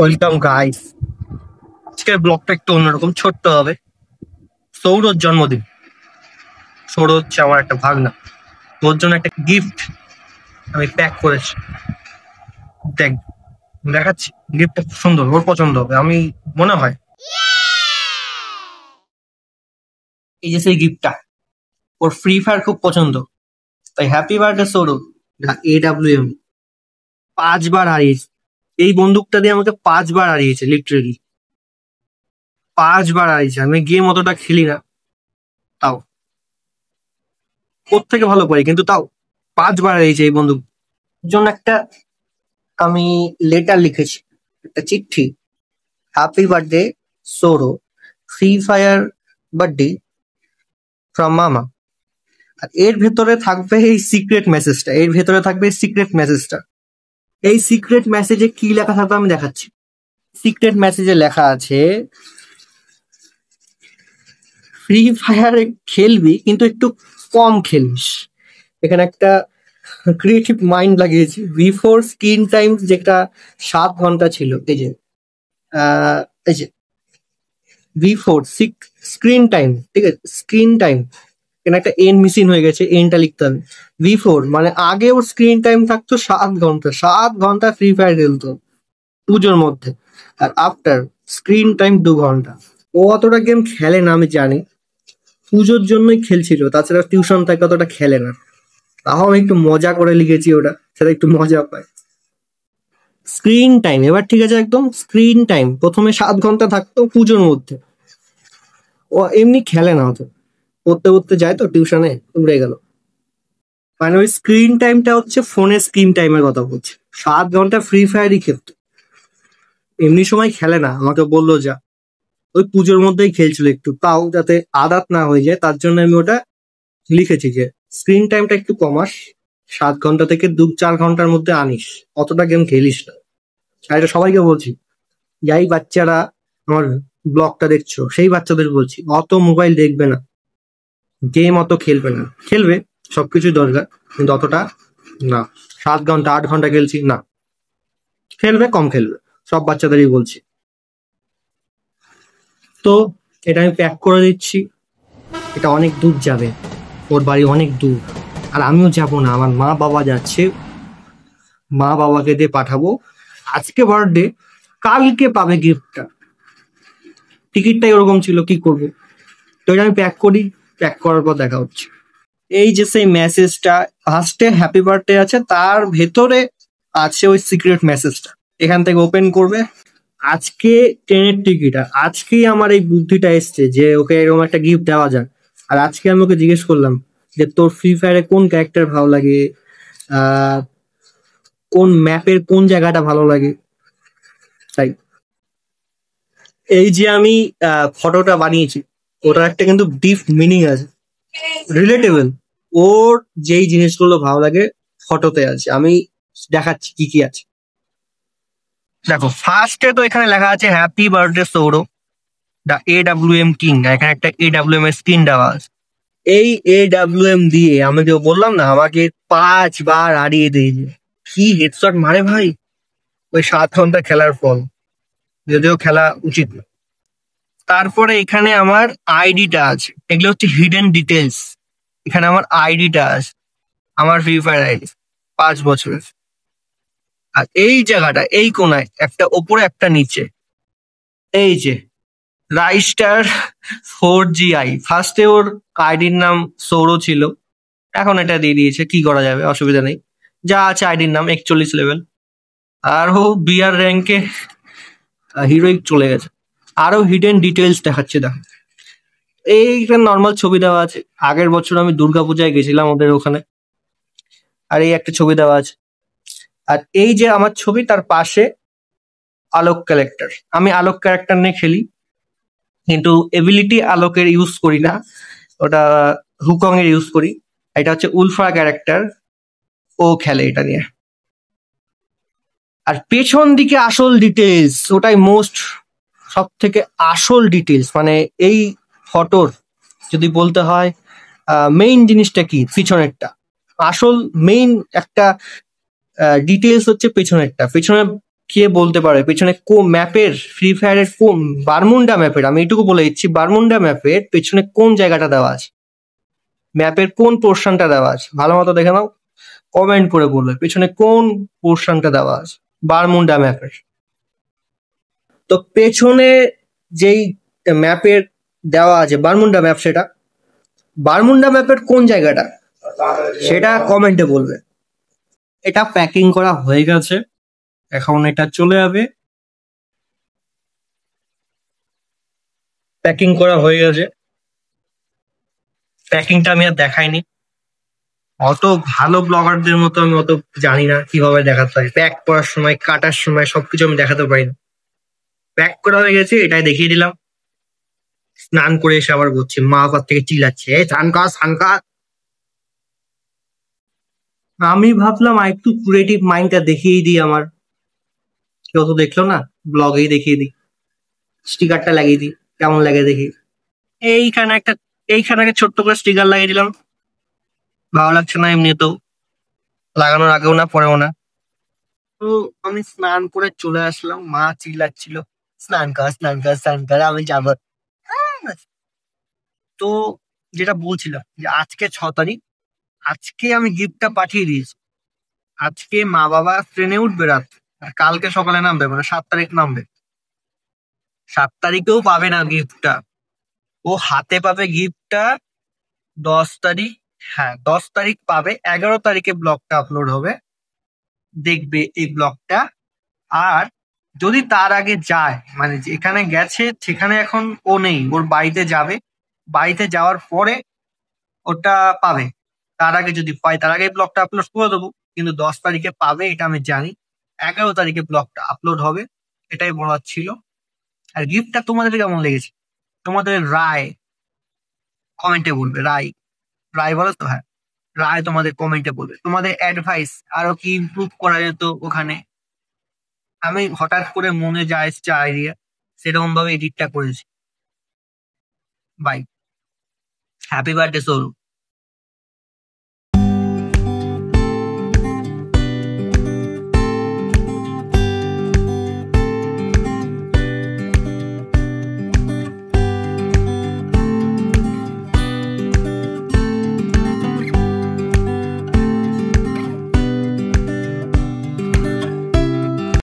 Welcome guys. আজকের ব্লগটা একটু অন্যরকম, ছোট্ট হবে। সৌরভ জন্মদিন। সৌরভ হচ্ছে আমার একটা ভাগনা। ওর জন্য একটা গিফট আমি প্যাক করেছি। দেখ, দেখাচ্ছি। গিফটটা খুব সুন্দর, ওর পছন্দ হবে আমি মনে হয়। এই যে সেই গিফটটা, ওর ফ্রি ফায়ার খুব পছন্দ, তাই হ্যাপি বার্থডে সৌরভ। AWM 5 বার হারিয়েছে। এই বন্দুকটা দিয়ে আমাকে 5 বার হারিয়েছে, লিটারেলি 5 বার হারিয়েছে। আমি গেম অতটা খেলি না, তাও ওর থেকে ভালো পারি, কিন্তু তাও 5 বার হারিয়েছে এই বন্দুক জন্য। একটা আমি লেটার লিখেছি, একটা চিঠি। Happy birthday Sourav, free fire birthday from মামা। আর এর ভেতরে থাকবে এই সিক্রেট মেসেজটা, এর ভেতরে থাকবে সিক্রেট মেসেজটা। এই সিক্রেট মেসেজে কি লেখা থাকবে আমি দেখাচ্ছি। সিক্রেট মেসেজে লেখা আছে, ফ্রি ফায়ারে খেলবি কিন্তু একটু কম খেলিস। এখানে একটা ক্রিয়েটিভ মাইন্ড লাগিয়েছি। বিফোর স্ক্রিন টাইম যেটা 7 ঘন্টা ছিল, এই যে এই যে বিফোর স্ক্রিন টাইম, ঠিক আছে, স্ক্রিন টাইম। এখানে একটা এন মিসিং হয়ে গেছে, এনটা লিখতে হবে। বিফোর মানে আগে ওর স্ক্রিন টাইম থাকতো 7 ঘন্টা, 7 ঘন্টা ফ্রি ফায়ার খেলতো পুজোর মধ্যে। আর আফটার স্ক্রিন টাইম 2 ঘন্টা। ও অতটা গেম খেলে না আমি জানি, পুজোর জন্যই খেলছিল, তাছাড়া টিউশন থাকে অতটা খেলে না। তাও আমি একটু মজা করে লিখেছি ওটা, সেটা একটু মজা পায়। স্ক্রিন টাইম এবার ঠিক আছে, একদম স্ক্রিন টাইম প্রথমে 7 ঘন্টা থাকতো পুজোর মধ্যে। ও এমনি খেলে না, হতো পড়তে পড়তে যায় তো টিউশনে, উড়ে গেল। মানে ওই স্ক্রিন টাইমটা হচ্ছে ফোনের স্ক্রিন টাইমের কথা বলছি। 7 ঘন্টা ফ্রি ফায়ারই খেলতো, এমনি সময় খেলে না। আমাকে বললো যা, ওই পুজোর মধ্যেই খেলছিল একটু, তাও যাতে আদাত না হয়ে যায় তার জন্য আমি ওটা লিখেছি যে স্ক্রিন টাইমটা একটু কমাস, 7 ঘন্টা থেকে 2-4 ঘন্টার মধ্যে আনিস, অতটা গেম খেলিস না। আর এটা সবাইকে বলছি, যাই বাচ্চারা আমার ব্লগটা দেখছো সেই বাচ্চাদের বলছি, অত মোবাইল দেখবে না, গেম অত খেলবে না। খেলবে, সবকিছু দরকার, কিন্তু অতটা না। 7 ঘন্টা 8 ঘন্টা খেলছি না, খেলবে কম খেলবে, সব বাচ্চাদেরই বলছি। তো এটা আমি প্যাক করে দিচ্ছি। এটা অনেক দূর যাবে, ওর বাড়ি অনেক দূর, আর আমিও যাব না, আমার মা বাবা যাচ্ছে। মা বাবাকে দিয়ে পাঠাবো। আজকে বার্থডে, কালকে পাবে গিফটটা। টিকিটটাই ওরকম ছিল, কি করবো। তো এটা আমি প্যাক করি, প্যাক করার পর দেখা হচ্ছে। এই যে সেই মেসেজটা ফার্স্টে হ্যাপি বার্থডে আছে, তার ভেতরে আছে ওই সিক্রেট মেসেজটা। এখান থেকে ওপেন করবে। আজকে ট্রেনের টিকিট, আর আজকেই আমার এই বুদ্ধিটা এসছে যে ওকে এরকম একটা গিফট দেওয়া যায়। আর আজকে আমি ওকে জিজ্ঞেস করলাম যে তোর ফ্রি ফায়ারে কোন ক্যারেক্টার ভালো লাগে, আহ কোন ম্যাপের কোন জায়গাটা ভালো লাগে। তাই এই যে আমি ফটোটা বানিয়েছি, ওটার একটা কিন্তু ডিপ মিনিং আছে, রিলেটেবল। ওর যেই জিনিসগুলো ভালো লাগে ফটোতে আছে, আমি দেখাচ্ছি কি কি আছে। দেখো, ফার্স্টে তো এখানে লেখা আছে happy birthday Sourav, the AWM king. এখানে একটা AWM এর স্ক্রিন দেওয়া আছে। এই AWM দিয়ে আমি যে বললাম না, আমাকে 5 বার হারিয়ে দিয়েছে। কি হেডশট মারে ভাই, ওই 7 ঘন্টা খেলার ফল, যদিও খেলা উচিত না। তারপরে এখানে আমার আইডিটা আছে, এগুলো হচ্ছে হিডেন ডিটেলস। এখানে আমার আইডিটা আছে, আমার ফ্রি ফায়ার আইডি 5 বছরের। আর এই জায়গাটা, এই কোনায় একটা ওপরে একটা নিচে, এই যে রাইস্টার 4GI। ফার্স্টে ওর আইডির নাম সৌর ছিল, এখন এটা দিয়ে দিয়েছে, কি করা যাবে, অসুবিধা নেই। যা আছে আইডির নাম 41 লেভেল। আর ও বিআর র্যাঙ্কে হিরোইক চলে গেছে। আরো হিডেন ডিটেলস দেখাচ্ছে, দেখো এইটা নর্মাল ছবি দেওয়া আছে। আগের বছর আমি দুর্গাপূজায় গেছিলাম ওদের ওখানে, আর এই একটা ছবি দেওয়া আছে। আর এই যে আমার ছবি, তার পাশে আলোক ক্যারেক্টার। আমি আলোক ক্যারেক্টার নিয়ে খেলি, কিন্তু এবিলিটি আলোকের ইউজ করি না, ওটা হুকং এর ইউজ করি। এটা হচ্ছে উলফা ক্যারেক্টার, ও খেলে এটা নিয়ে। আর পেছন দিকে আসল ডিটেলস, ওটাই মোস্ট, সব থেকে আসল ডিটেলস। মানে এই ফটোর যদি বলতে হয় মেইন জিনিসটা কি, পিছনেরটা। আসল মেইন একটা ডিটেলস হচ্ছে পেছনেরটা। পেছনে কে বলতে পারে পেছনে কোন ম্যাপের, ফ্রি ফায়ারের কোন বারমুন্ডা ম্যাপের, আমি এটুকু বলে দিচ্ছি, বারমুন্ডা ম্যাপের পেছনে কোন জায়গাটা দেওয়া আছে, ম্যাপের কোন পোর্শনটা দেওয়া আছে, ভালো মতো দেখে নাও, কমেন্ট করে বলবে পেছনে কোন পোর্শনটা দেওয়া আছে বারমুন্ডা ম্যাপের। তো পেছনে যেই ম্যাপের দেওয়া আছে বারমুন্ডা ম্যাপ, সেটা বারমুন্ডা ম্যাপের কোন জায়গাটা সেটা কমেন্টে বলবে। এটা প্যাকিং করা হয়ে গেছে, এখন এটা চলে যাবে। প্যাকিং করা হয়ে গেছে, প্যাকিংটা আমি আর দেখাইনি, অত ভালো ব্লগারদের মতো আমি অত জানি না কিভাবে দেখাতে হয়, প্যাক করার সময় কাটার সময় সবকিছু আমি দেখাতে পারি না। প্যাক করা হয়ে গেছে, এটাই দেখিয়ে দিলাম। স্নান করে এসে আবার বলছি, মা বাবার থেকে চিল্লাচ্ছে, এই স্নান কর স্নান কর। আমি ভাবলাম আর একটু ক্রিয়েটিভ মাইন্ডটা দেখিয়ে দিই আমার, কেউ তো দেখলো না, ব্লগেই দেখিয়ে দিই, স্টিকারটা লাগিয়ে দিই, কেমন লাগে দেখি। এইখানে একটা এইখানে একটা ছোট্ট করে স্টিকার লাগিয়ে দিলাম, ভালো লাগছে না এমনিতেও, লাগানোর আগেও না পরেও না। তো আমি স্নান করে চলে আসলাম, মা চিল্লাচ্ছিল, স্নান কর স্নান কর স্নান কর, আমি যাবো। তো যেটা বলছিলাম যে আজকে 6 তারিখ, আজকে আমি গিফটটা পাঠিয়ে দিয়েছি। আজকে মা বাবা ট্রেনে উঠবে রাত, আর কালকে সকালে নামবে, মানে 7 তারিখ নামবে। 7 তারিখেও পাবে না গিফটটা, ও হাতে পাবে গিফটটা 10 তারিখ। হ্যাঁ, 10 তারিখ পাবে, 11 তারিখে ব্লগটা আপলোড হবে, দেখবে এই ব্লগটা। আর যদি তার আগে যায়, মানে যেখানে গেছে সেখানে এখন ও নেই, ওর বাড়িতে যাবে, বাড়িতে যাওয়ার পরে ওটা পাবে। তার আগে যদি পাই, তার আগে ব্লগটা আপলোড করে দেবো, কিন্তু 10 তারিখে পাবে এটা আমি জানি। 11 তারিখে ব্লগটা আপলোড হবে, এটাই বলার ছিল। আর গিফটটা তোমাদের কেমন লেগেছে, তোমাদের রায় কমেন্টে বলবে। রায়, রায় বলো তো, হ্যাঁ রায় তোমাদের কমেন্টে বলবে, তোমাদের অ্যাডভাইস আরো কি ইমপ্রুভ করা যেত ওখানে। আমি হঠাৎ করে মনে যা এসছে আইডিয়া, সেরকম ভাবে এডিটটা করেছি। বাই, হ্যাপি বার্থডে সরু।